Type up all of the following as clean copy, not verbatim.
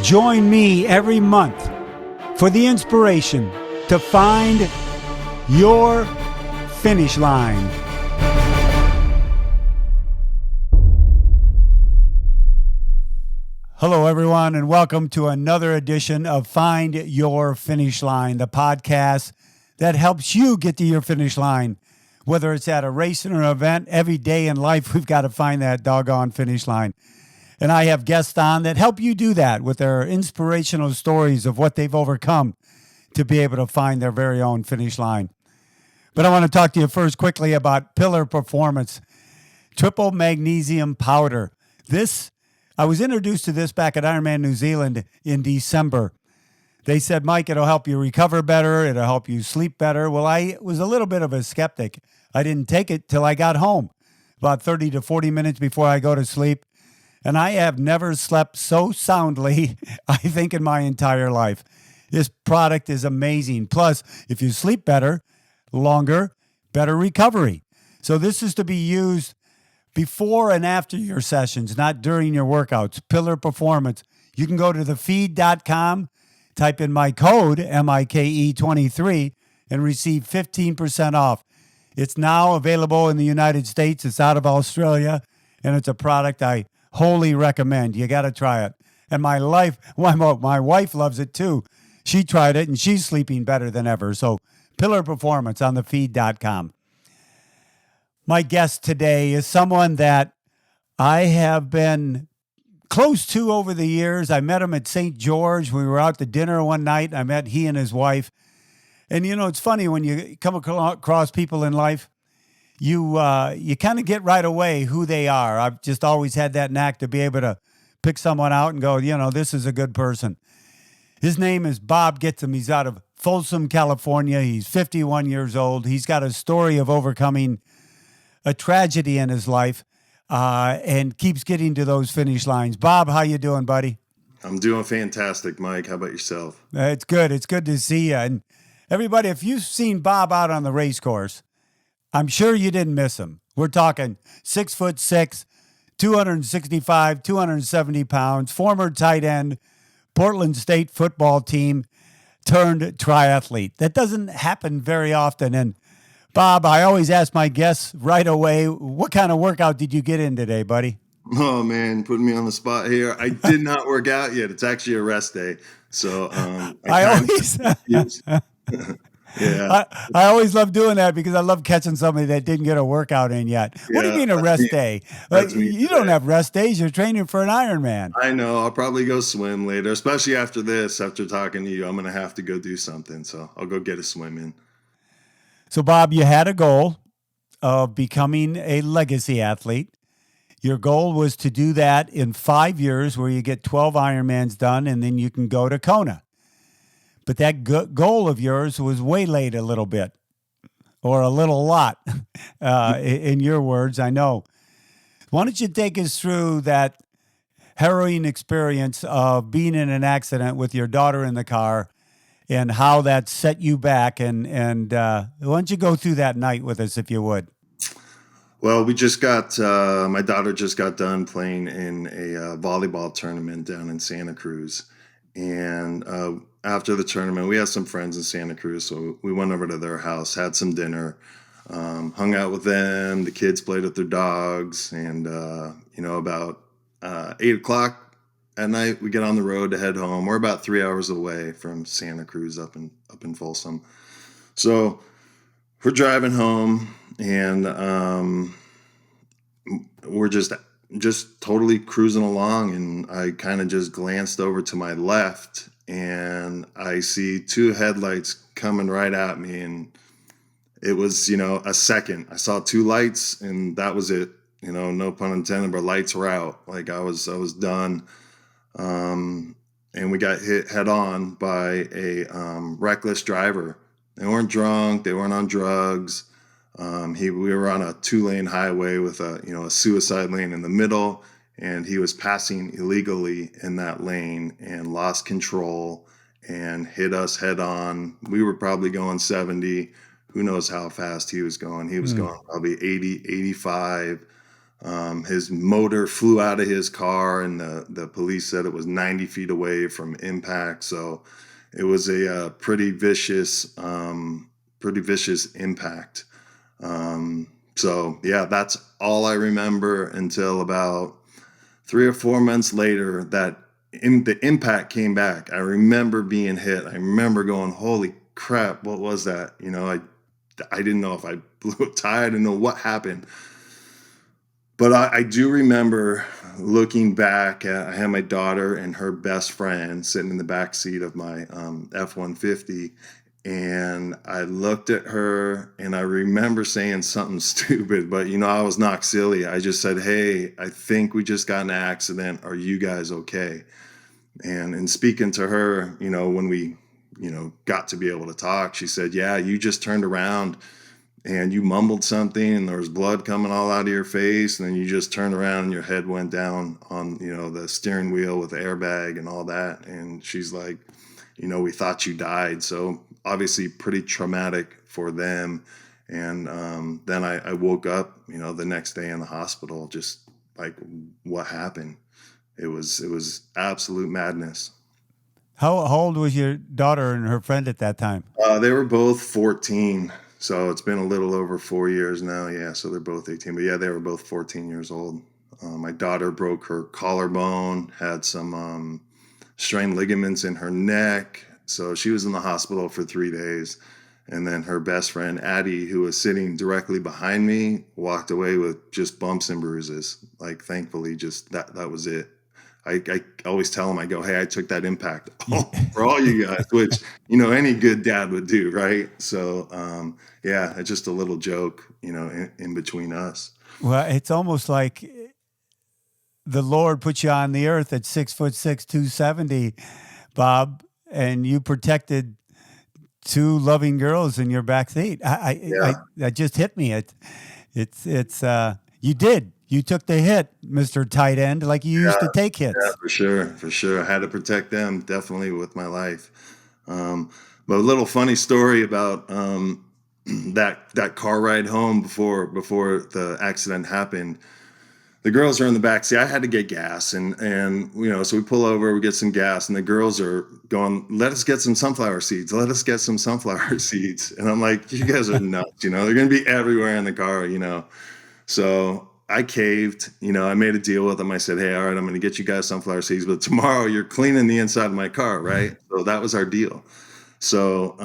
Join me every month for the inspiration to find your finish line. Hello, everyone, and welcome to another edition of Find Your Finish Line, the podcast that helps you get to your finish line. Whether it's at a race or an event, every day in life, we've got to find that doggone finish line. And I have guests on that help you do that with their inspirational stories of what they've overcome to be able to find their very own finish line. But I want to talk to you first quickly about Pillar Performance Triple Magnesium Powder. I was introduced to this back at Ironman New Zealand in December. They said, Mike, it'll help you recover better. It'll help you sleep better. Well, I was a little bit of a skeptic. I didn't take it till I got home, about 30 to 40 minutes before I go to sleep. And I have never slept so soundly, I think, in my entire life. This product is amazing. Plus, if you sleep better, longer, better recovery. So this is to be used before and after your sessions, not during your workouts. Pillar Performance. You can go to thefeed.com, type in my code, MIKE23, and receive 15% off. It's now available in the United States. It's out of Australia, and it's a product I wholly recommend. You got to try it. And my wife loves it too. She tried it, and she's sleeping better than ever. So Pillar Performance on thefeed.com. My guest today is someone that I have been close to over the years. I met him at St. George. We were out to dinner one night. I met he and his wife. And, you know, it's funny when you come across people in life, you kind of get right away who they are. I've just always had that knack to be able to pick someone out and go, you know, this is a good person. His name is Bob Gitsham. He's out of Folsom, California. He's 51 years old. He's got a story of overcoming a tragedy in his life and keeps getting to those finish lines. Bob, how you doing, buddy? I'm doing fantastic, Mike. How about yourself? It's good. It's good to see you. And everybody, if you've seen Bob out on the race course, I'm sure you didn't miss him. We're talking 6'6", 265, 270 pounds, former tight end, Portland State football team turned triathlete. That doesn't happen very often. And Bob, I always ask my guests right away, what kind of workout did you get in today, buddy? Oh, man, putting me on the spot here. I did not work out yet. It's actually a rest day. So Yeah. I always love doing that because I love catching somebody that didn't get a workout in yet. What do you mean a rest day? You don't have rest days. You're training for an Ironman. I know. I'll probably go swim later, especially after this. After talking to you, I'm going to have to go do something. So I'll go get a swim in. So, Bob, you had a goal of becoming a legacy athlete. Your goal was to do that in 5 years where you get 12 Ironmans done and then you can go to Kona. But that goal of yours was waylaid a little bit, or a little lot, in your words, I know. Why don't you take us through that harrowing experience of being in an accident with your daughter in the car and how that set you back? And why don't you go through that night with us, if you would? Well, my daughter just got done playing in a volleyball tournament down in Santa Cruz. And after the tournament, we had some friends in Santa Cruz, so we went over to their house, had some dinner, hung out with them. The kids played with their dogs, and about 8 o'clock at night, we get on the road to head home. We're about 3 hours away from Santa Cruz up in Folsom, so we're driving home, and we're just totally cruising along, and I kind of just glanced over to my left, and I see two headlights coming right at me, and it was, a second. I saw two lights, and that was it. No pun intended, but lights were out. Like I was done. And we got hit head on by a reckless driver. They weren't drunk. They weren't on drugs. We were on a 2-lane highway with a suicide lane in the middle, and he was passing illegally in that lane and lost control and hit us head on. We were probably going 70. Who knows how fast he was going? He was going probably 80, 85. His motor flew out of his car, and the police said it was 90 feet away from impact. So it was a pretty vicious impact. So yeah, that's all I remember until about 3 or 4 months later that the impact came back. I remember being hit. I remember going, holy crap, what was that? I didn't know if I blew a tire. I didn't know what happened. But I do remember looking back at, I had my daughter and her best friend sitting in the back seat of my F-150. And I looked at her and I remember saying something stupid, but I was not silly. I just said, hey, I think we just got in an accident. Are you guys okay? And in speaking to her, when we, got to be able to talk, she said, yeah, you just turned around and you mumbled something and there was blood coming all out of your face. And then you just turned around and your head went down on, the steering wheel with the airbag and all that. And she's like, we thought you died. So obviously pretty traumatic for them. And then I woke up, the next day in the hospital, just like, what happened? It was absolute madness. How old was your daughter and her friend at that time? They were both 14. So it's been a little over 4 years now. Yeah. So they're both 18. But yeah, they were both 14 years old. My daughter broke her collarbone, had some strained ligaments in her neck. So she was in the hospital for 3 days. And then her best friend, Addie, who was sitting directly behind me, walked away with just bumps and bruises. Like, thankfully, just that was it. I always tell them, I go, hey, I took that impact for all you guys, which, any good dad would do, right? So, yeah, it's just a little joke, in between us. Well, it's almost like the Lord put you on the earth at 6'6", 270, Bob, and you protected two loving girls in your back seat. Yeah. That just hit me. You did. You took the hit, Mr. Tight End, like you used to take Yeah, hits. for sure, for sure. I had to protect them definitely with my life. But a little funny story about that car ride home before the accident happened. The girls are in the back seat. I had to get gas, and so we pull over, we get some gas, and the girls are going, "Let us get some sunflower seeds. Let us get some sunflower seeds." And I'm like, "You guys are nuts. They're going to be everywhere in the car. So I caved, I made a deal with them. I said, hey, all right, I'm going to get you guys sunflower seeds, but tomorrow you're cleaning the inside of my car, right? So that was our deal. So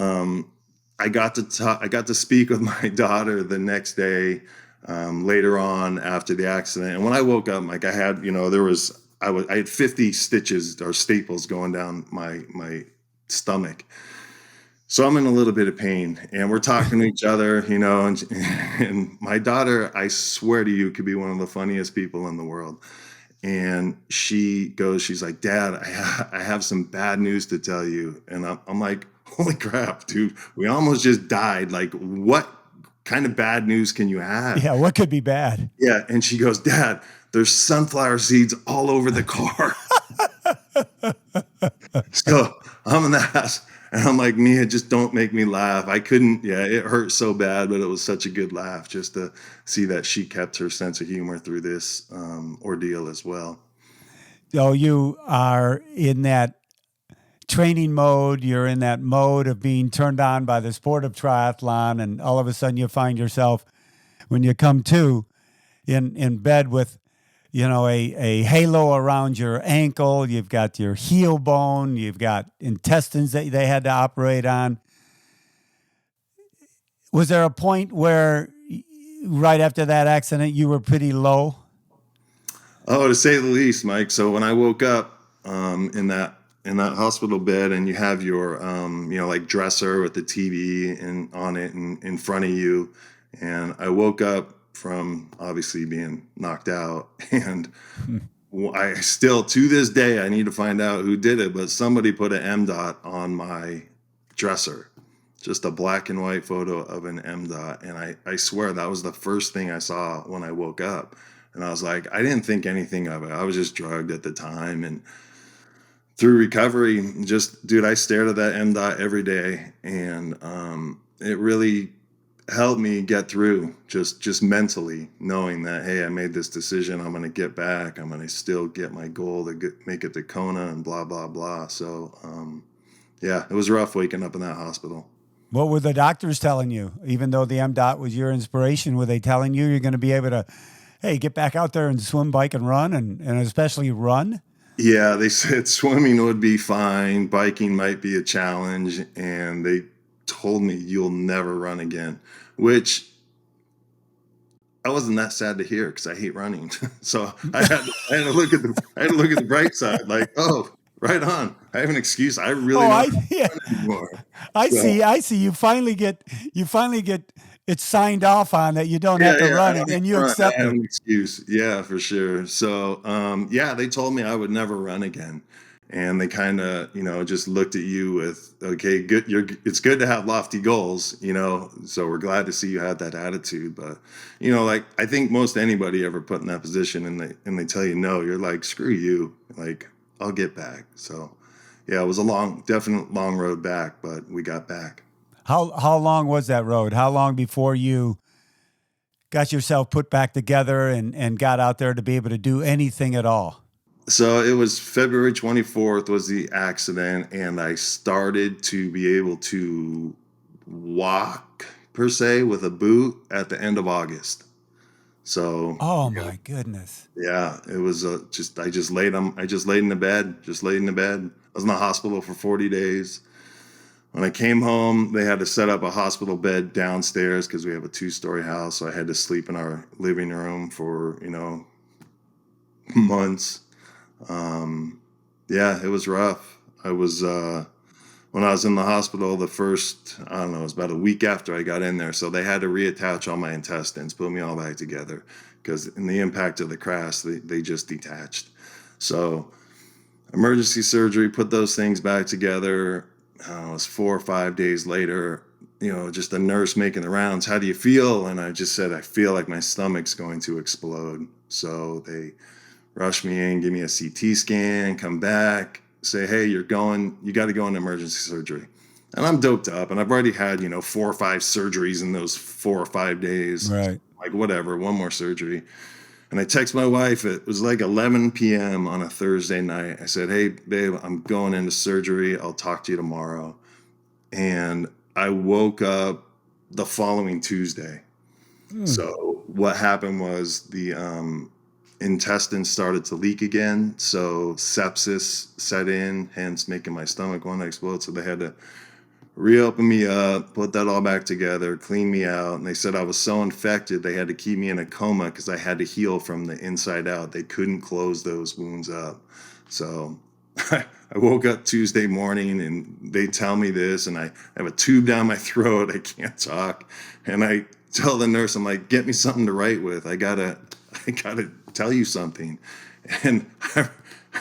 I got to speak with my daughter the next day, later on after the accident. And when I woke up, like I had, I had 50 stitches or staples going down my stomach. So I'm in a little bit of pain, and we're talking to each other, and my daughter, I swear to you, could be one of the funniest people in the world. And she's like, Dad, I have some bad news to tell you. And I'm like, holy crap, dude, we almost just died. Like, what kind of bad news can you have? Yeah, what could be bad? Yeah. And she goes, Dad, there's sunflower seeds all over the car. So I'm in the house. And I'm like, Mia, just don't make me laugh. I couldn't, yeah, it hurt so bad, but it was such a good laugh just to see that she kept her sense of humor through this ordeal as well. So you are in that training mode, you're in that mode of being turned on by the sport of triathlon, and all of a sudden you find yourself, when you come to, in bed with a halo around your ankle. You've got your heel bone. You've got intestines that they had to operate on. Was there a point where, right after that accident, you were pretty low? Oh, to say the least, Mike. So when I woke up in that hospital bed, and you have your like dresser with the TV and on it and in front of you, and I woke up from obviously being knocked out, and I still, to this day, I need to find out who did it, but somebody put an M dot on my dresser, just a black and white photo of an M dot. And I swear that was the first thing I saw when I woke up. And I was like, I didn't think anything of it. I was just drugged at the time. And through recovery, just, dude, I stared at that M dot every day. And it really, helped me get through just mentally knowing that, hey, I made this decision. I'm going to get back. I'm going to still get my goal to make it to Kona and blah, blah, blah. So, yeah, it was rough waking up in that hospital. What were the doctors telling you? Even though the MDOT was your inspiration, were they telling you you're going to be able to, hey, get back out there and swim, bike, and run, and especially run? Yeah, they said swimming would be fine, biking might be a challenge, and they told me you'll never run again, which I wasn't that sad to hear because I hate running. So I had to look at the bright side, like, oh, right on. I have an excuse. I really Oh, don't yeah, run anymore. I So see. I see. You finally get it signed off on that you don't have yeah, to yeah, I run don't it, have and to you run. I accept have it. an excuse. Yeah, for sure. So yeah, they told me I would never run again. And they kind of, just looked at you with, okay, good, it's good to have lofty goals, so we're glad to see you had that attitude. But, like I think most anybody ever put in that position and they tell you no, you're like, screw you. Like, I'll get back. So yeah, it was a definite long road back, but we got back. How long was that road? How long before you got yourself put back together and got out there to be able to do anything at all? So it was February 24th was the accident, and I started to be able to walk per se with a boot at the end of August. So Oh yeah, my goodness. yeah, it was I just laid in the bed, just laid in the bed. I was in the hospital for 40 days. When I came home, they had to set up a hospital bed downstairs because we have a 2-story house. So I had to sleep in our living room for, months. Yeah, it was rough. When I was in the hospital, the first, I don't know, it was about a week after I got in there. So they had to reattach all my intestines, put me all back together because in the impact of the crash, they just detached. So emergency surgery, put those things back together. It was 4 or 5 days later, just a nurse making the rounds. How do you feel? And I just said, I feel like my stomach's going to explode. So they rush me in, give me a CT scan, come back, say, hey, you got to go into emergency surgery. And I'm doped up and I've already had, 4 or 5 surgeries in those 4 or 5 days. Right. Like, whatever, one more surgery. And I text my wife, it was like 11 p.m. on a Thursday night. I said, hey, babe, I'm going into surgery. I'll talk to you tomorrow. And I woke up the following Tuesday. Hmm. So what happened was the intestines started to leak again. So sepsis set in, hence making my stomach want to explode. So they had to reopen me up, put that all back together, clean me out. And they said I was so infected, they had to keep me in a coma because I had to heal from the inside out. They couldn't close those wounds up. So I woke up Tuesday morning and they tell me this, and I have a tube down my throat. I can't talk. And I tell the nurse, I'm like, get me something to write with. I gotta tell you something. And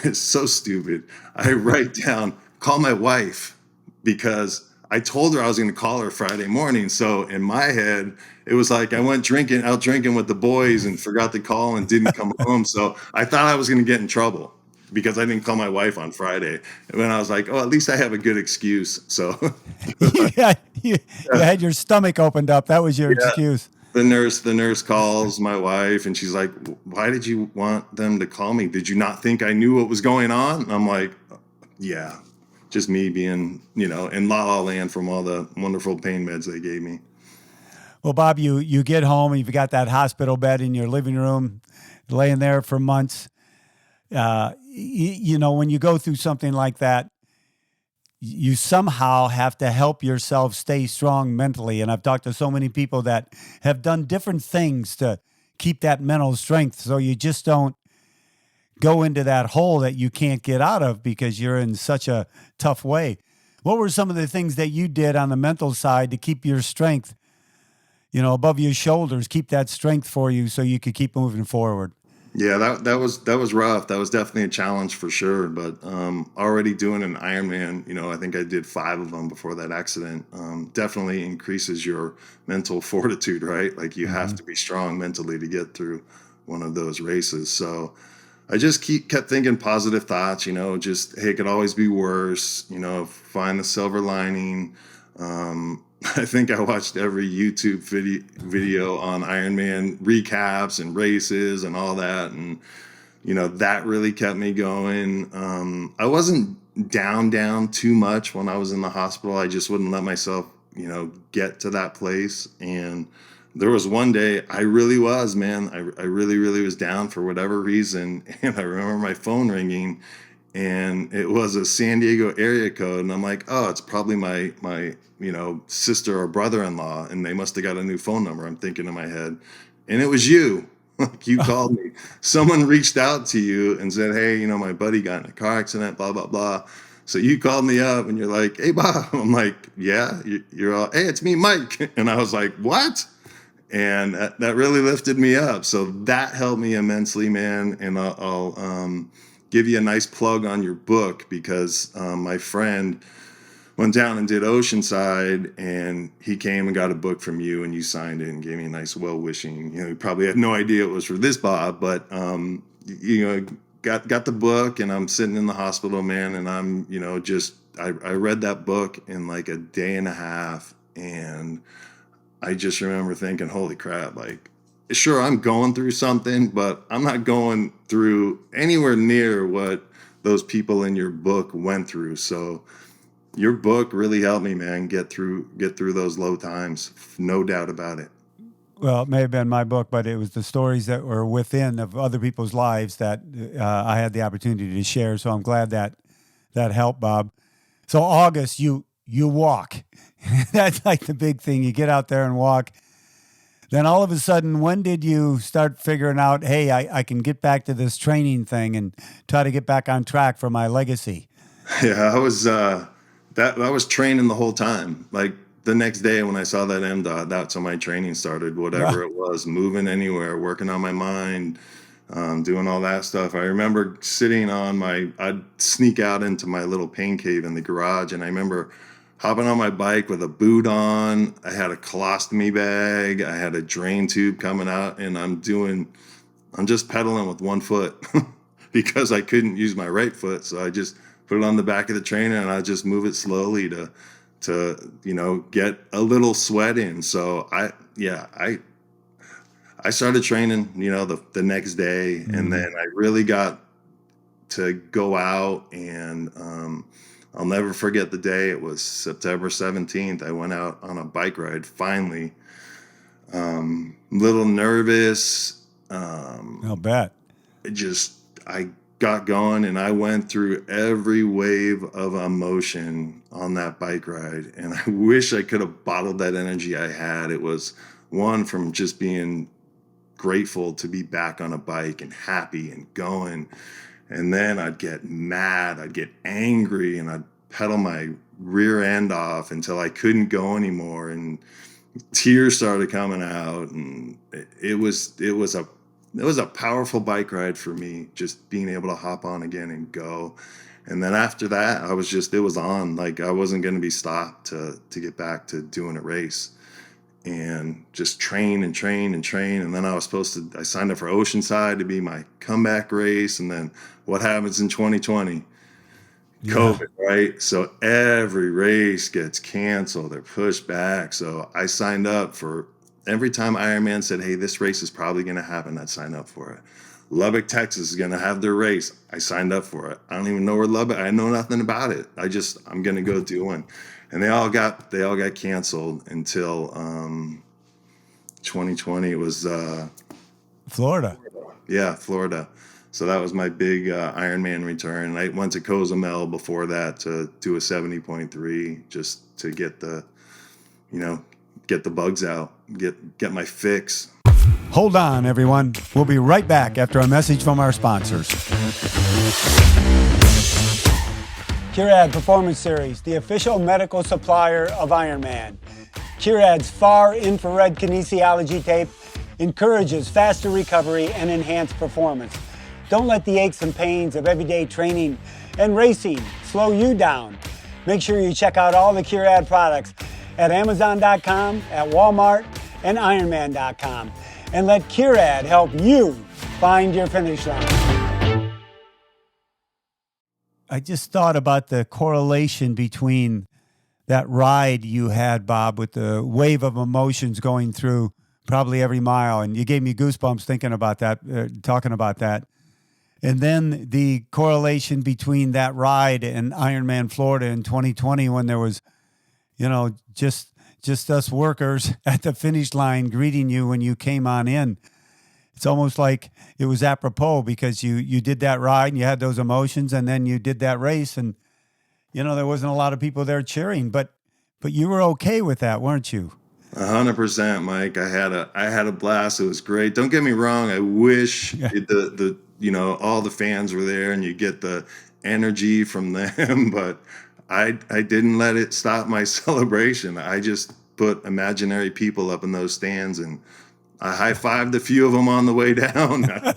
it's so stupid. I write down, call my wife, because I told her I was going to call her Friday morning. So in my head, it was like I went out drinking with the boys and forgot to call and didn't come home. So I thought I was going to get in trouble because I didn't call my wife on Friday. And then I was like, oh, at least I have a good excuse. So You had your stomach opened up. That was your yeah, excuse. the nurse calls my wife and she's like, why did you want them to call me? Did you not think I knew what was going on? And I'm like, yeah, just me being, in la la land from all the wonderful pain meds they gave me. Well, Bob, you get home and you've got that hospital bed in your living room, laying there for months. When you go through something like that, you somehow have to help yourself stay strong mentally. And I've talked to so many people that have done different things to keep that mental strength, so you just don't go into that hole that you can't get out of because you're in such a tough way. What were some of the things that you did on the mental side to keep your strength, above your shoulders, keep that strength for you so you could keep moving forward? Yeah, that was rough. That was definitely a challenge for sure. But already doing an Ironman, I think I did 5 of them before that accident. Definitely increases your mental fortitude, right? Like you have Hmm. to be strong mentally to get through one of those races. So I just kept thinking positive thoughts. Just hey, it could always be worse. Find the silver lining. I think I watched every YouTube video on Ironman recaps and races and all that. And, that really kept me going. I wasn't down too much when I was in the hospital. I just wouldn't let myself, get to that place. And there was one day I really was, man. I really, really was down for whatever reason. And I remember my phone ringing, and it was a San Diego area code. And I'm like, oh, it's probably my sister or brother-in-law, and they must have got a new phone number. I'm thinking in my head. And it was you. Like, you called me. Someone reached out to you and said, hey, my buddy got in a car accident, blah, blah, blah. So you called me up and you're like, hey, Bob. I'm like, yeah. You're all, hey, it's me, Mike. And I was like, what? And that really lifted me up. So that helped me immensely, man. And I'll give you a nice plug on your book, because my friend went down and did Oceanside, and he came and got a book from you, and you signed it and gave me a nice well-wishing. He probably had no idea it was for this Bob, but got the book, and I'm sitting in the hospital, man, and I'm I read that book in like a day and a half, and I just remember thinking, holy crap, like, sure, I'm going through something, but I'm not going through anywhere near what those people in your book went through. So your book really helped me, man, get through those low times. No doubt about it. Well, it may have been my book, but it was the stories that were within of other people's lives that I had the opportunity to share. So I'm glad that helped, Bob. So August, you walk. That's like the big thing. You get out there and walk. Then all of a sudden, when did you start figuring out, hey, I can get back to this training thing and try to get back on track for my legacy? Yeah, I was that I was training the whole time. Like, the next day when I saw that MDOT, that's when my training started. Whatever it was, moving anywhere, working on my mind, doing all that stuff. I remember sitting on I'd sneak out into my little pain cave in the garage, and I remember hopping on my bike with a boot on. I had a colostomy bag. I had a drain tube coming out, and I'm just pedaling with one foot because I couldn't use my right foot. So I just put it on the back of the trainer, and I just move it slowly to get a little sweat in. So I started training, the next day. Mm-hmm. And then I really got to go out, and I'll never forget the day. It was September 17th. I went out on a bike ride finally. Little nervous. I'll bet. I got going, and I went through every wave of emotion on that bike ride. And I wish I could have bottled that energy I had. It was one from just being grateful to be back on a bike and happy and going. And then I'd get mad, I'd get angry, and I'd pedal my rear end off until I couldn't go anymore. And tears started coming out. And it was a powerful bike ride for me, just being able to hop on again and go. And then after that, it was on. Like, I wasn't going to be stopped to get back to doing a race, and just train and train and train. And then I signed up for Oceanside to be my comeback race. And then what happens in 2020? Yeah. COVID, right? So every race gets canceled or pushed back. So I signed up for every time Ironman said, hey, this race is probably going to happen, I'd sign up for it. Lubbock, Texas is going to have their race. I signed up for it. I don't even know where Lubbock, I know nothing about it. I'm going to go do one. And they all got canceled until 2020. It was Florida. Yeah, Florida. So that was my big Ironman return. I went to Cozumel before that to do a 70.3 just to get the bugs out, get my fix. Hold on, everyone. We'll be right back after a message from our sponsors. Curad Performance Series, the official medical supplier of Ironman. Curad's far infrared kinesiology tape encourages faster recovery and enhanced performance. Don't let the aches and pains of everyday training and racing slow you down. Make sure you check out all the Curad products at Amazon.com, at Walmart, and Ironman.com. And let Curad help you find your finish line. I just thought about the correlation between that ride you had, Bob, with the wave of emotions going through probably every mile. And you gave me goosebumps thinking about that, talking about that. And then the correlation between that ride and Ironman Florida in 2020, when there was, just us workers at the finish line greeting you when you came on in. It's almost like it was apropos because you did that ride and you had those emotions, and then you did that race, and there wasn't a lot of people there cheering, but you were okay with that, weren't you? 100%, Mike. I had a blast. It was great. Don't get me wrong. I wish all the fans were there and you get the energy from them, but I didn't let it stop my celebration. I just put imaginary people up in those stands, and I high-fived a few of them on the way down. I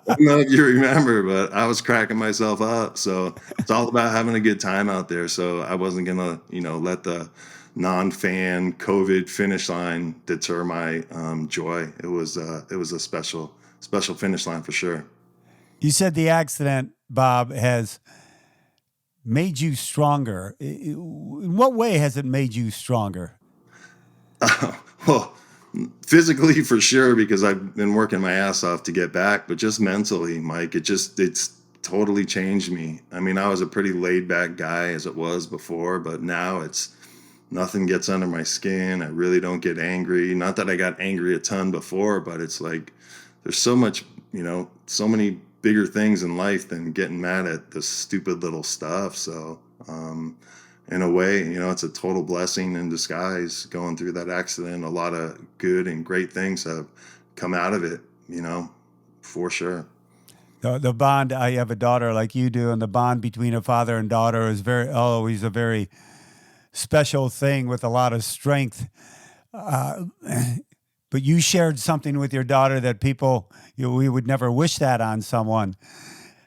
don't know if you remember, but I was cracking myself up. So it's all about having a good time out there. So I wasn't gonna, let the non-fan COVID finish line deter my joy. It was a special finish line for sure. You said the accident, Bob, has made you stronger. In what way has it made you stronger? Well, physically for sure, because I've been working my ass off to get back, but just mentally, Mike, it's totally changed me. I mean, I was a pretty laid back guy as it was before, but now it's nothing gets under my skin. I really don't get angry. Not that I got angry a ton before, but it's like there's so much, so many bigger things in life than getting mad at this stupid little stuff. So, in a way, it's a total blessing in disguise going through that accident. A lot of good and great things have come out of it, for sure. The bond, I have a daughter like you do, and the bond between a father and daughter is always a very special thing with a lot of strength. But you shared something with your daughter that we would never wish that on someone.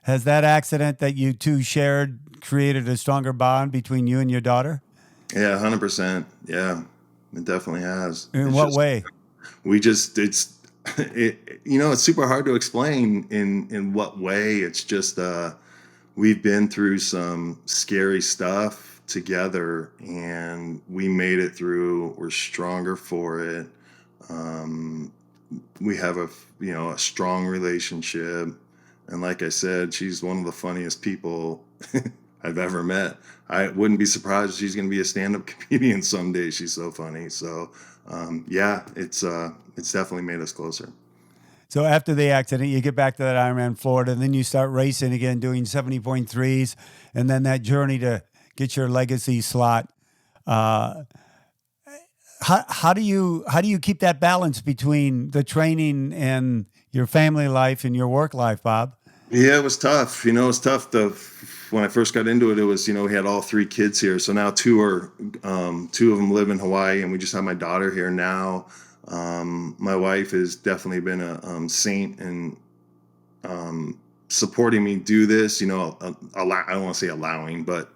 Has that accident that you two shared created a stronger bond between you and your daughter? Yeah, 100%. Yeah, it definitely has. In what way? It's super hard to explain in what way. It's just, we've been through some scary stuff together and we made it through. We're stronger for it. We have a strong relationship. And like I said, she's one of the funniest people I've ever met. I wouldn't be surprised if she's going to be a stand-up comedian someday. She's so funny. So, it's definitely made us closer. So after the accident, you get back to that Ironman Florida, and then you start racing again, doing 70.3s, and then that journey to get your legacy slot. How do you keep that balance between the training and your family life and your work life, Bob? Yeah, it was tough. It was tough when I first got into it. It was, we had all three kids here. So now two of them live in Hawaii, and we just have my daughter here now. My wife has definitely been a saint and supporting me do this. I don't want to say allowing, but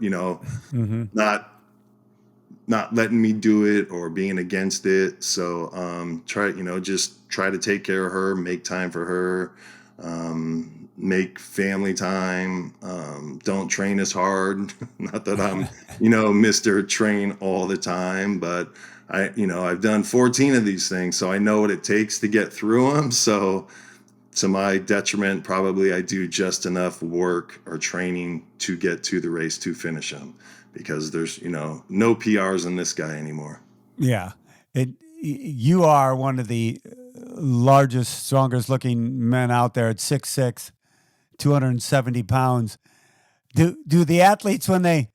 not letting me do it or being against it. So just try to take care of her, make time for her, make family time, don't train as hard. Not that I'm, Mr. Train all the time, but I've done 14 of these things, so I know what it takes to get through them. So to my detriment, probably I do just enough work or training to get to the race to finish them, because there's, no PRs in this guy anymore. Yeah. You are one of the largest, strongest looking men out there at 6'6", 270 pounds. Do the athletes, when they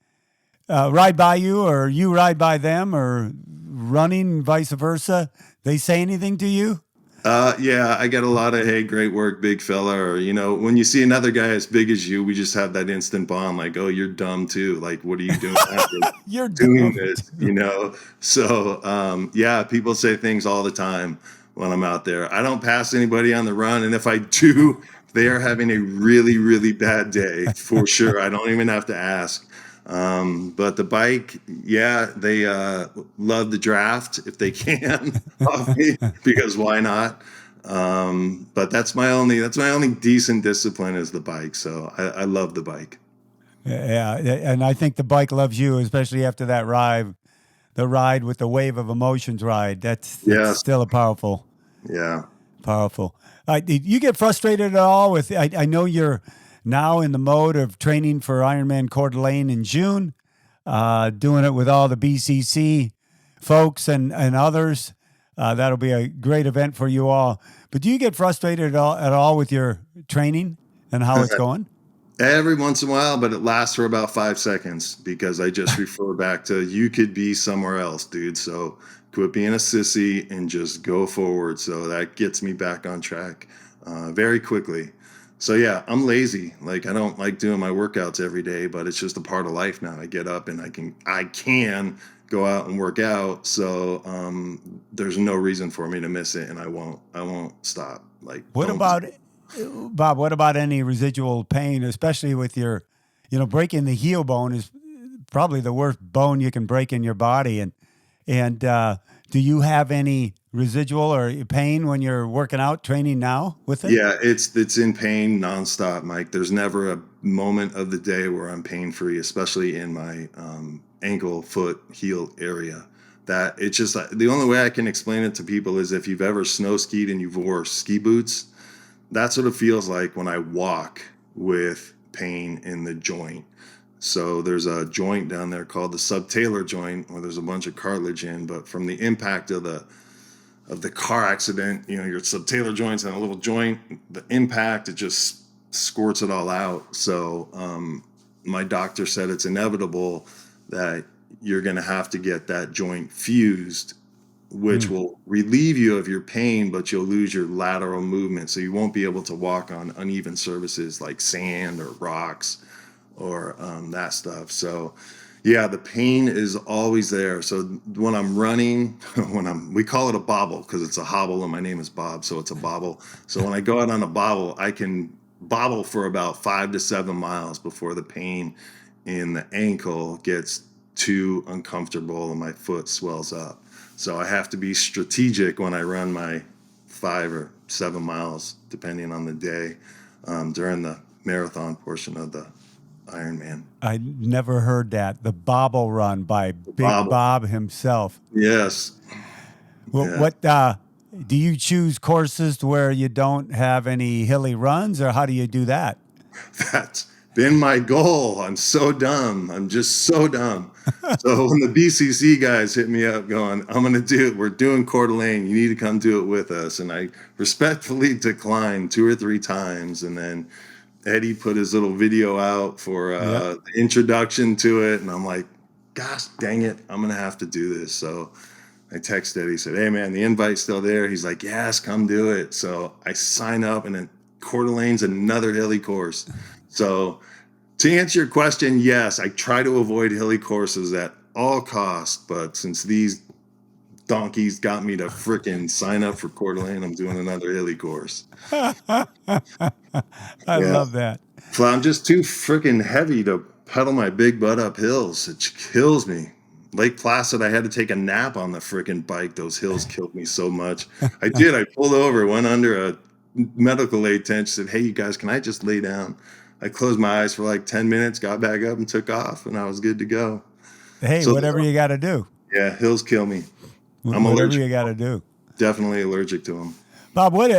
ride by you or you ride by them, or running vice versa, they say anything to you? Yeah, I get a lot of, hey, great work, big fella. Or, when you see another guy as big as you, we just have that instant bond, like, oh, you're dumb too. Like, what are you doing? You're doing dumb. this, So, yeah, people say things all the time when I'm out there. I don't pass anybody on the run. And if I do, they are having a really, really bad day for sure. I don't even have to ask. But the bike, yeah, they love the draft if they can off me, because why not? But that's my only decent discipline is the bike. So I love the bike. Yeah, and I think the bike loves you, especially after that ride the ride with the wave of emotions ride. That's Yes. still a powerful. Yeah. Powerful. Did you get frustrated at all with? I know you're now in the mode of training for Ironman Coeur d'Alene in June, doing it with all the BCC folks and others. That'll be a great event for you all. But do you get frustrated at all with your training and how it's going? Every once in a while, but it lasts for about 5 seconds because I just refer back to you could be somewhere else, dude. So quit being a sissy and just go forward. So that gets me back on track very quickly. So yeah, I'm lazy. Like I don't like doing my workouts every day, but it's just a part of life now. I get up and I can go out and work out. So there's no reason for me to miss it, and I won't stop. Like What don't. about Bob? What about any residual pain, especially with your, breaking the heel bone is probably the worst bone you can break in your body, and do you have any residual or pain when you're working out, training now with it? Yeah, it's in pain nonstop, Mike. There's never a moment of the day where I'm pain free, especially in my ankle, foot, heel area. That it's just the only way I can explain it to people is if you've ever snow skied and you've wore ski boots. That's what it feels like when I walk with pain in the joint. So there's a joint down there called the subtalar joint where there's a bunch of cartilage in, but from the impact of the car accident, your subtalar joints and a little joint, the impact, it just squirts it all out. So my doctor said it's inevitable that you're going to have to get that joint fused, which Hmm. will relieve you of your pain, but you'll lose your lateral movement. So you won't be able to walk on uneven surfaces like sand or rocks or that stuff. So yeah, the pain is always there. So when I'm running, we call it a bobble because it's a hobble and my name is Bob. So it's a bobble. So when I go out on a bobble, I can bobble for about 5 to 7 miles before the pain in the ankle gets too uncomfortable and my foot swells up. So I have to be strategic when I run my 5 or 7 miles, depending on the day, during the marathon portion of the Ironman. I never heard that. The Bobble Run by Big Bobble. Bob himself. Yes. What, Yeah. what do you choose courses where you don't have any hilly runs, or how do you do that? That's been my goal. I'm so dumb. I'm just so dumb. So when the BCC guys hit me up going, I'm going to do it. We're doing Coeur d'Alene. You need to come do it with us. And I respectfully declined 2 or 3 times. And then Eddie put his little video out for Yeah. the introduction to it. And I'm like, gosh, dang it. I'm going to have to do this. So I texted Eddie, said, hey, man, the invite's still there. He's like, yes, come do it. So I sign up, and then Coeur d'Alene's another hilly course. So to answer your question, yes, I try to avoid hilly courses at all costs. But since these donkeys got me to frickin' sign up for Coeur d'Alene, I'm doing another hilly course. I Yeah. love that. So I'm just too freaking heavy to pedal my big butt up hills. It kills me. Lake Placid, I had to take a nap on the freaking bike. Those hills killed me so much. I did. I pulled over, went under a medical aid tent, said, hey, you guys, can I just lay down? I closed my eyes for like 10 minutes, got back up and took off, and I was good to go. Hey, So, whatever you got to do. yeah, hills kill me. I'm Whatever allergic. you got to do. Definitely allergic to them. Bob, what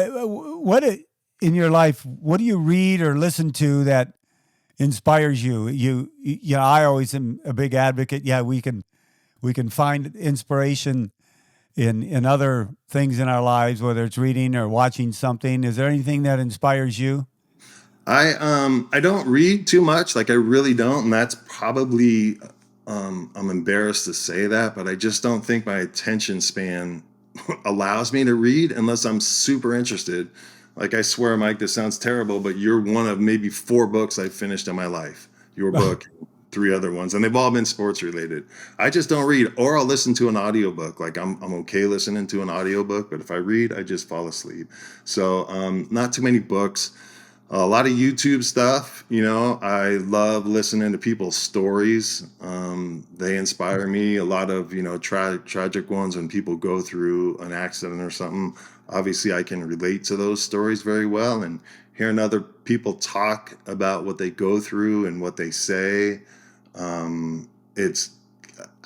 in your life? What do you read or listen to that inspires you? I always am a big advocate. Yeah, we can find inspiration in other things in our lives, whether it's reading or watching something. Is there anything that inspires you? I don't read too much, like I really don't, and that's probably I'm embarrassed to say that, but I just don't think my attention span allows me to read unless I'm super interested. Like I swear, Mike, this sounds terrible, but you're one of maybe 4 books I've finished in my life. Your book, 3 other ones, and they've all been sports related. I just don't read, or I'll listen to an audiobook. Like I'm okay listening to an audiobook, but if I read, I just fall asleep. So not too many books. A lot of YouTube stuff. I love listening to people's stories. They inspire me. A lot of tragic ones when people go through an accident or something. Obviously, I can relate to those stories very well, and hearing other people talk about what they go through and what they say, it's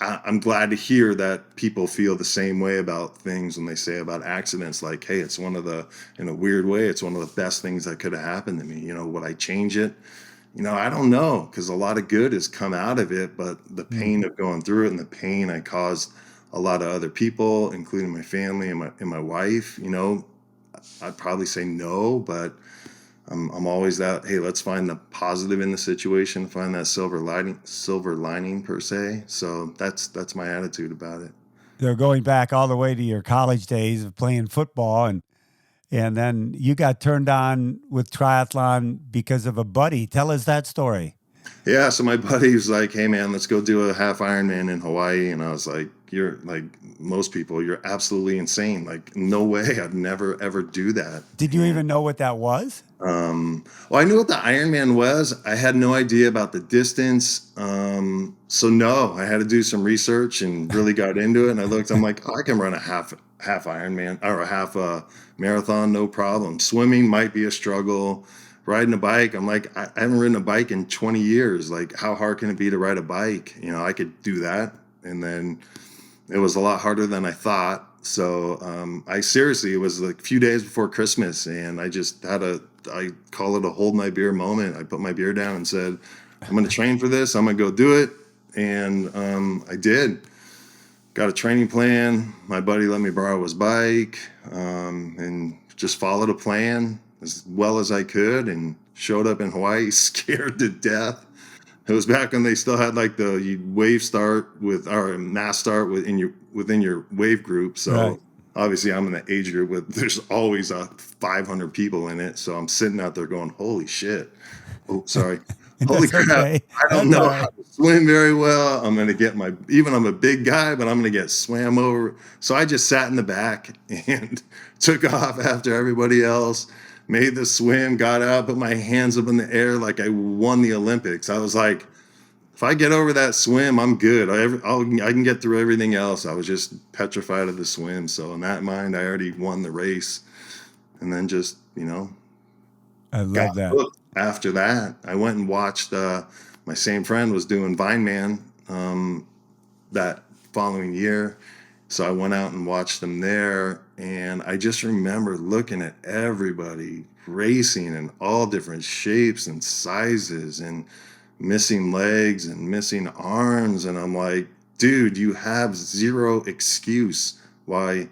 I'm glad to hear that people feel the same way about things when they say about accidents. Like, hey, it's one of the, in a weird way, it's one of the best things that could have happened to me. Would I change it? I don't know, because a lot of good has come out of it, but the Mm. pain of going through it and the pain I caused a lot of other people, including my family and my wife, I'd probably say no, but I'm always that, hey, let's find the positive in the situation, find that silver lining per se. So that's my attitude about it. They're going back all the way to your college days of playing football, and then you got turned on with triathlon because of a buddy. Tell us that story. Yeah, so my buddy was like, "Hey man, let's go do a half Ironman in Hawaii." And I was like, "You're like most people, you're absolutely insane. Like, no way, I'd never ever do that." Did you even know what that was? Well, I knew what the Ironman was. I had no idea about the distance. So no, I had to do some research and really got into it. And I looked, I'm like, oh, I can run a half Ironman or a half marathon, no problem. Swimming might be a struggle. Riding a bike, I'm like, I haven't ridden a bike in 20 years. Like, how hard can it be to ride a bike? I could do that. And then it was a lot harder than I thought. So I seriously, it was like a few days before Christmas, and I just I call it a hold my beer moment. I put my beer down and said, I'm going to train for this. I'm going to go do it. And I did. Got a training plan. My buddy let me borrow his bike, and just followed a plan as well as I could, and showed up in Hawaii scared to death. It was back when they still had like the wave start with, or mass start within your wave group. Right. So obviously I'm in the age group with there's always 500 people in it. So I'm sitting out there going, holy shit. Oh, sorry. Holy That's crap. okay. I don't That's all know how right. to swim very well. I'm going to get even I'm a big guy, but I'm going to get swam over. So I just sat in the back and took off after everybody else, made the swim, got out, put my hands up in the air like I won the Olympics. I was like, if I get over that swim, I'm good. I can get through everything else. I was just petrified of the swim. So in that mind, I already won the race. And then just, I got love that. hooked. After that, I went and watched, my same friend was doing Vine Man that following year. So I went out and watched them there. And I just remember looking at everybody racing in all different shapes and sizes and missing legs and missing arms. And I'm like, dude, you have zero excuse why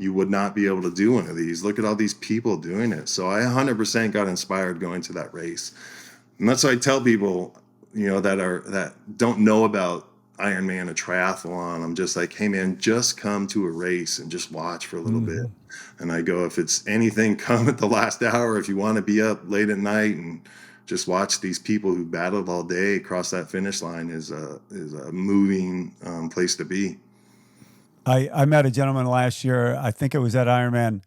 you would not be able to do one of these. Look at all these people doing it. So I 100% got inspired going to that race. And that's why I tell people, that don't know about Ironman or triathlon. I'm just like, hey man, just come to a race and just watch for a little bit. Mhm. And I go, if it's anything, come at the last hour. If you want to be up late at night and just watch these people who battled all day across that finish line is a moving place to be. I met a gentleman last year. I think it was at Ironman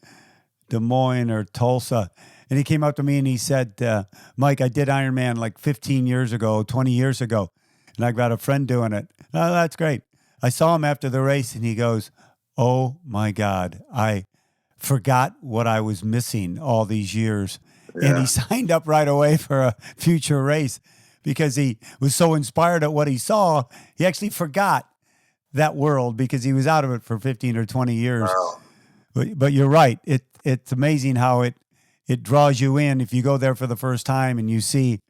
Des Moines or Tulsa. And he came up to me and he said, Mike, I did Ironman like 15 years ago, 20 years ago. And I've got a friend doing it. Oh, that's great. I saw him after the race and he goes, oh my God, I forgot what I was missing all these years. And he Yeah. signed up right away for a future race because he was so inspired at what he saw. He actually forgot that world because he was out of it for 15 or 20 years. Wow. But you're right. It's amazing how it draws you in if you go there for the first time and you see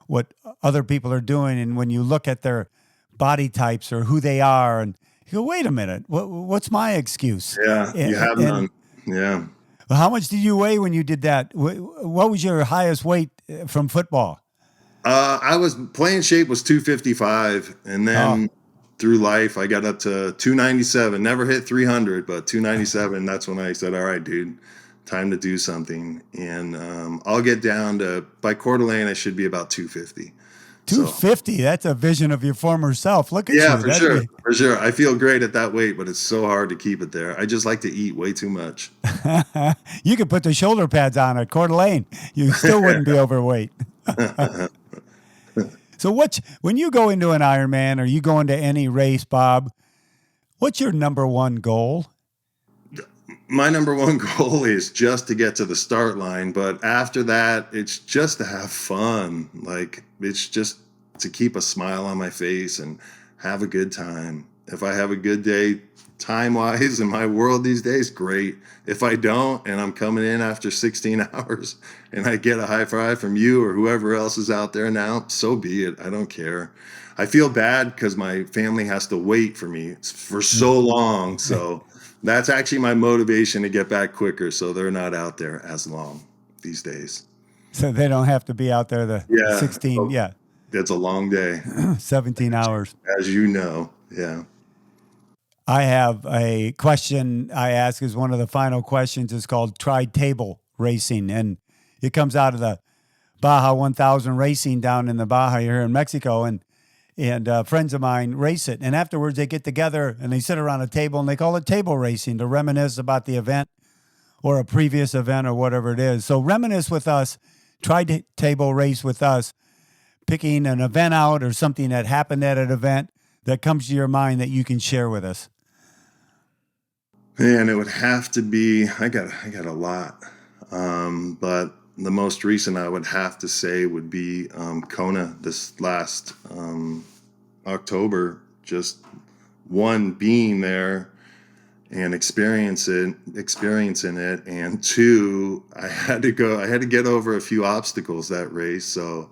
what other people are doing, and when you look at their body types or who they are, and you go, wait a minute, what's my excuse? Yeah. You have And none. Yeah. how much did you weigh when you did that? What was your highest weight from football? I was playing shape was 255, and Oh, then through life I got up to 297. Never hit 300, but 297. That's when I said, "All right, dude, time to do something." And I'll get down to by Coeur d'Alene. I should be about 250. So 250. That's a vision of your former self. Look at yeah, you. for sure, for sure. I feel great at that weight, but it's so hard to keep it there. I just like to eat way too much. You could put the shoulder pads on at Coeur d'Alene. You still wouldn't be overweight. So when you go into an Ironman or you go into any race, Bob, what's your number one goal? My number one goal is just to get to the start line, but after that it's just to have fun. Like, it's just to keep a smile on my face and have a good time. If I have a good day time wise in my world these days, great. If I don't, and I'm coming in after 16 hours and I get a high five from you or whoever else is out there now, so be it. I don't care. I feel bad because my family has to wait for me for so long. So that's actually my motivation to get back quicker. So they're not out there as long these days. So they don't have to be out there the Yeah. 16, Oh, it's a long day, 17 hours. as you know. Yeah. I have a question I ask is one of the final questions. It's called tri-table racing, and it comes out of the Baja 1000 racing down in the Baja here in Mexico, and friends of mine race it. And afterwards, they get together and they sit around a table and they call it table racing to reminisce about the event or a previous event or whatever it is. So reminisce with us, table race with us, picking an event out or something that happened at an event that comes to your mind that you can share with us. Man, it would have to be. I got a lot, but the most recent I would have to say would be Kona this last October. Just one, being there and experiencing it, and two, I had to get over a few obstacles that race. So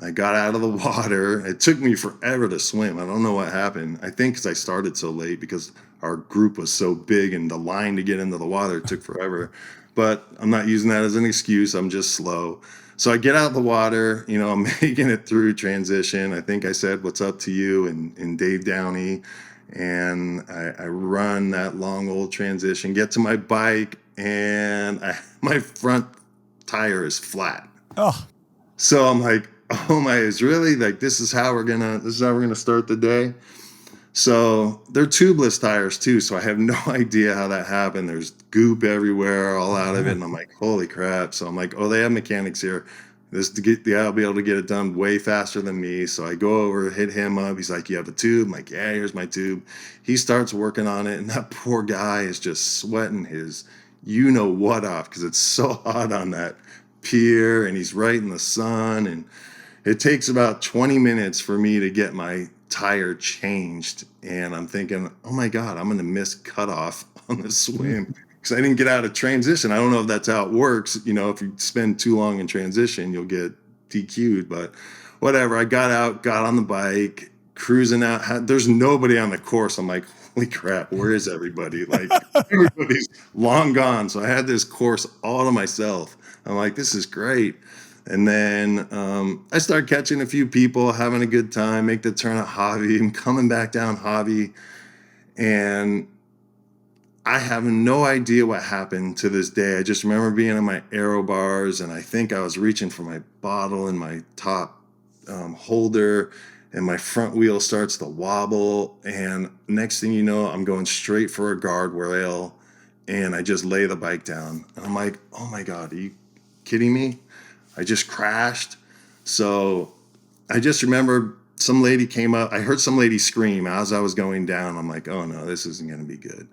I got out of the water. It took me forever to swim. I don't know what happened. I think because I started so late because our group was so big and the line to get into the water took forever. But I'm not using that as an excuse. I'm just slow. So I get out of the water, I'm making it through transition. I think I said, "What's up to you?" and Dave Downey. And I run that long old transition, get to my bike, and my front tire is flat. Oh, So I'm like, oh my, it's really like this is how we're gonna start the day. So they're tubeless tires too. So I have no idea how that happened. There's goop everywhere, all out of it. And I'm like, holy crap. So I'm like, oh, they have mechanics here. I'll be able to get it done way faster than me. So I go over, hit him up. He's like, "You have a tube?" I'm like, "Yeah, here's my tube." He starts working on it, and that poor guy is just sweating his you know what off because it's so hot on that pier, and he's right in the sun. And it takes about 20 minutes for me to get my tire changed. And I'm thinking, oh my God, I'm going to miss cutoff on the swim because I didn't get out of transition. I don't know if that's how it works. If you spend too long in transition, you'll get DQ'd, but whatever. I got out, got on the bike, cruising out. There's nobody on the course. I'm like, holy crap, where is everybody? Like, everybody's long gone. So I had this course all to myself. I'm like, this is great. And then I started catching a few people, having a good time, make the turn at Javi. I'm coming back down Javi, and I have no idea what happened to this day. I just remember being in my aero bars, and I think I was reaching for my bottle in my top holder, and my front wheel starts to wobble. And next thing you know, I'm going straight for a guardrail, and I just lay the bike down. And I'm like, oh my God, are you kidding me? I just crashed. So I just remember some lady came up. I heard some lady scream as I was going down. I'm like, oh no, this isn't going to be good.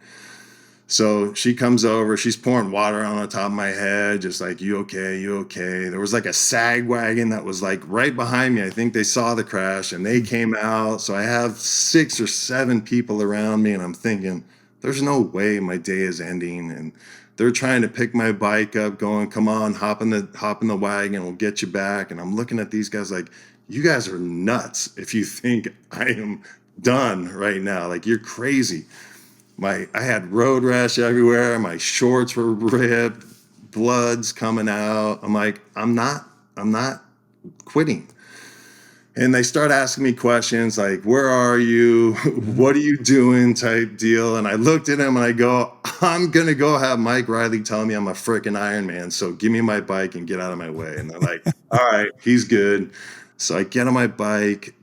So she comes over, she's pouring water on the top of my head, just like, "You okay? You okay?" There was like a sag wagon that was like right behind me. I think they saw the crash and they came out. So I have 6 or 7 people around me, and I'm thinking, there's no way my day is ending. And they're trying to pick my bike up, going, "Come on, hop in the wagon, we'll get you back." And I'm looking at these guys like, you guys are nuts if you think I am done right now. Like, you're crazy. I had road rash everywhere. My shorts were ripped, blood's coming out. I'm like, I'm not quitting. And they start asking me questions like, "Where are you? What are you doing?" type deal. And I looked at him and I go, "I'm going to go have Mike Riley tell me I'm a freaking Iron Man. So give me my bike and get out of my way." And they're like, "All right, he's good." So I get on my bike.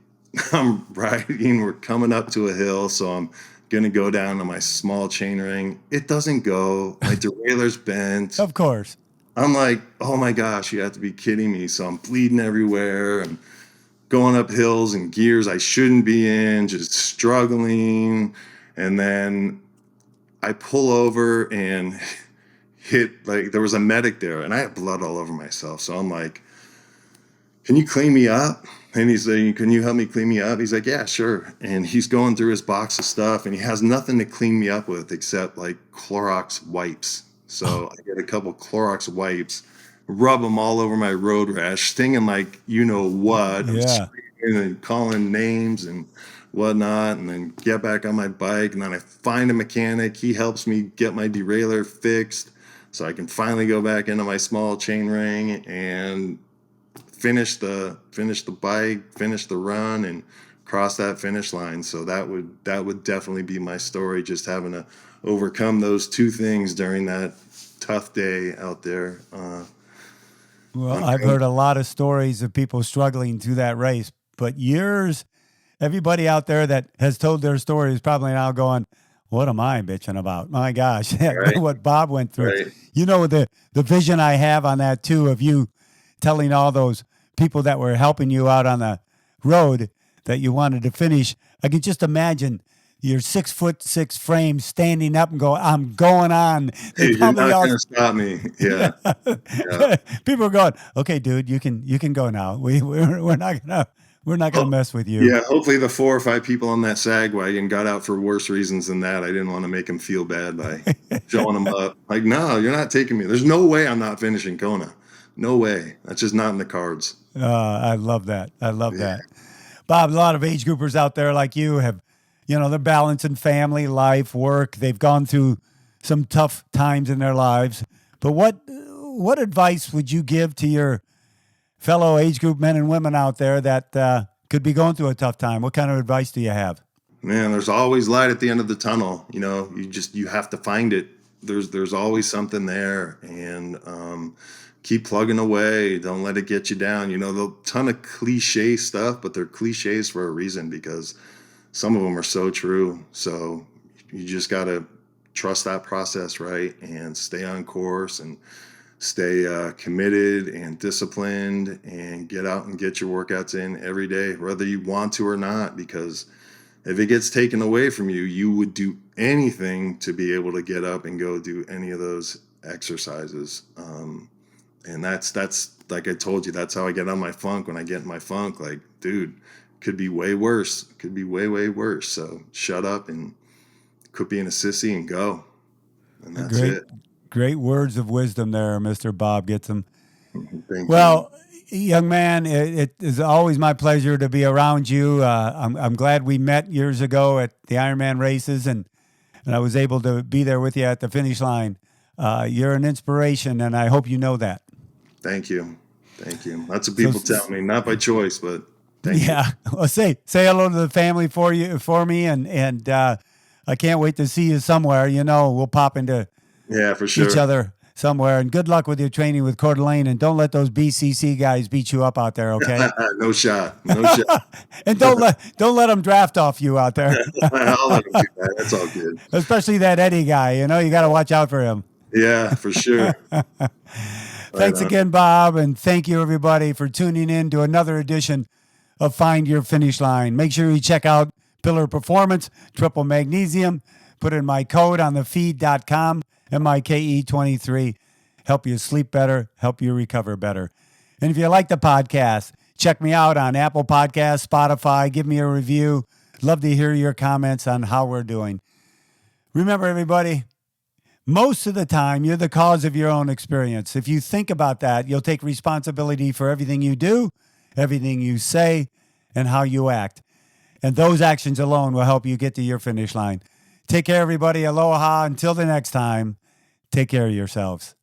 I'm riding. We're coming up to a hill. So I'm going to go down to my small chain ring. It doesn't go. My derailleur's bent. of course. I'm like, oh my gosh, you have to be kidding me. So I'm bleeding everywhere. And going up hills and gears I shouldn't be in, just struggling. And then I pull over and hit, like, there was a medic there and I had blood all over myself. So I'm like, can you clean me up? And he's saying, can you help me clean me up? He's like, yeah, sure. And he's going through his box of stuff, and he has nothing to clean me up with except like Clorox wipes. So I get a couple Clorox wipes, rub them all over my road rash, stinging like you know what. I'm Yeah. screaming and calling names and whatnot, and then get back on my bike. And then I find a mechanic. He helps me get my derailleur fixed so I can finally go back into my small chain ring and finish the bike, finish the run, and cross that finish line. So that would definitely be my story, just having to overcome those two things during that tough day out there. Well, I've heard a lot of stories of people struggling through that race, but everybody out there that has told their story is probably now going, what am I bitching about? My gosh, Right. what Bob went through. Right. You know, the vision I have on that too, of you telling all those people that were helping you out on the road that you wanted to finish. I can just imagine your 6'6" frame standing up and go, I'm going on. They You're not gonna stop me. Yeah. Yeah. People are going, okay, dude, you can go now. We're not gonna mess with you. Yeah, hopefully the 4 or 5 people on that sag wagon got out for worse reasons than that. I didn't want to make them feel bad by showing them up. Like, no, you're not taking me. There's no way I'm not finishing Kona. No way. That's just not in the cards. I love that. I love that. Bob, a lot of age groupers out there like you have, they're balancing family, life, work. They've gone through some tough times in their lives. But what advice would you give to your fellow age group men and women out there that could be going through a tough time? What kind of advice do you have? Man, there's always light at the end of the tunnel. You have to find it. There's always something there, and keep plugging away. Don't let it get you down. The ton of cliche stuff, but they're cliches for a reason, because some of them are so true. So you just got to trust that process, right? And stay on course and stay committed and disciplined, and get out and get your workouts in every day, whether you want to or not, because if it gets taken away from you, you would do anything to be able to get up and go do any of those exercises. And that's like I told you, that's how I get on my funk. When I get in my funk, like, dude, could be way worse. Could be way, way worse. So shut up and quit being a sissy and go. And that's it. Great words of wisdom there, Mr. Bob Gitsham. Thank Well, young man, it is always my pleasure to be around you. I'm glad we met years ago at the Ironman races, and I was able to be there with you at the finish line. You're an inspiration, and I hope you know that. Thank you. Thank you. Lots of people tell me, not by choice, but thank you. Yeah. Well, say hello to the family for me, and I can't wait to see you somewhere. We'll pop into For sure. each other somewhere. And good luck with your training with Coeur d'Alene, and don't let those BCC guys beat you up out there, okay? No shot. No shot. And don't let them draft off you out there. I'll let them do that. That's all good. Especially that Eddie guy. You got to watch out for him. Yeah, for sure. Thanks again, Bob, and thank you, everybody, for tuning in to another edition of Find Your Finish Line. Make sure you check out Pillar Performance, Triple Magnesium. Put in my code on the feed.com, MIKE23. Help you sleep better, help you recover better. And if you like the podcast, check me out on Apple Podcasts, Spotify. Give me a review. Love to hear your comments on how we're doing. Remember, everybody, most of the time, you're the cause of your own experience. If you think about that, you'll take responsibility for everything you do, everything you say, and how you act. And those actions alone will help you get to your finish line. Take care, everybody. Aloha. Until the next time, take care of yourselves.